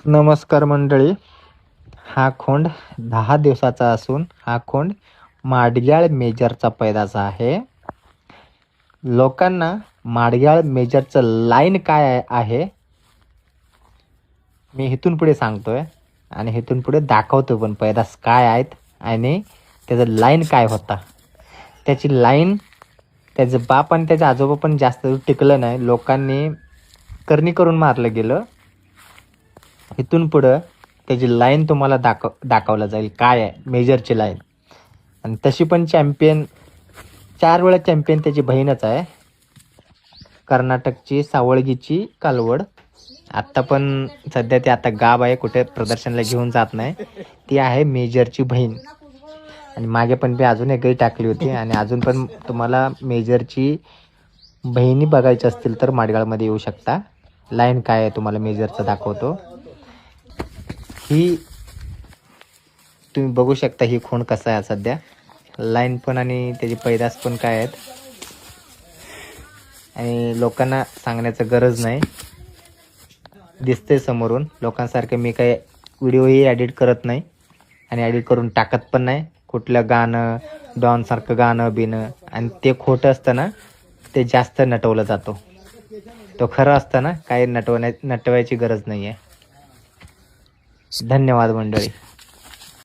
नमस्कार मंडळी. हा खोंड 10 दिवसाचा असून हा खोंड माडग्याळ मेजरचा पैदाचा आहे. लोकांना माडग्याळ मेजरचं लाईन काय आहे मी इथून पुढे सांगतोय आणि इथून पुढे दाखवतो पण पैदास काय आहेत आणि त्याचं लाईन काय होता. त्याची लाईन त्याचं बाप आणि त्याचे आजोबा पण जास्त टिकलं नाही, लोकांनी करणी करून मारलं गेलं. इथून पुढं त्याची लाईन तुम्हाला दाखवलं जाईल काय आहे मेजरची लाईन. आणि तशी पण चॅम्पियन 4 वेळा चॅम्पियन त्याची बहीणच आहे, कर्नाटकची सावळगीची कालवड. आत्ता पण सध्या ती आता गाब आहे, कुठे प्रदर्शनला घेऊन जात नाही. ती आहे मेजरची बहीण. आणि मागे पण मी अजून एक गाई टाकली होती. आणि अजून पण तुम्हाला मेजरची बहिणी बघायची असतील तर माडगाळमध्ये येऊ शकता. लाईन काय आहे तुम्हाला मेजरचं दाखवतो. ही तुम्ही बघू शकता, ही खूण कसं आहे सध्या, लाईन पण आणि त्याची पैदास पण काय आहेत. आणि लोकांना सांगण्याचं गरज नाही, दिसते समोरून. लोकांसारखं मी काही व्हिडिओही एडिट करत नाही आणि एडिट करून टाकत पण नाही. कुठलं गाणं डॉनसारखं गाणं बिणं आणि ते खोटं असतं ना, ते जास्त नटवलं जातो. तो खरं असतं ना, काही नटवायची गरज नाही आहे. धन्यवाद मंडळी.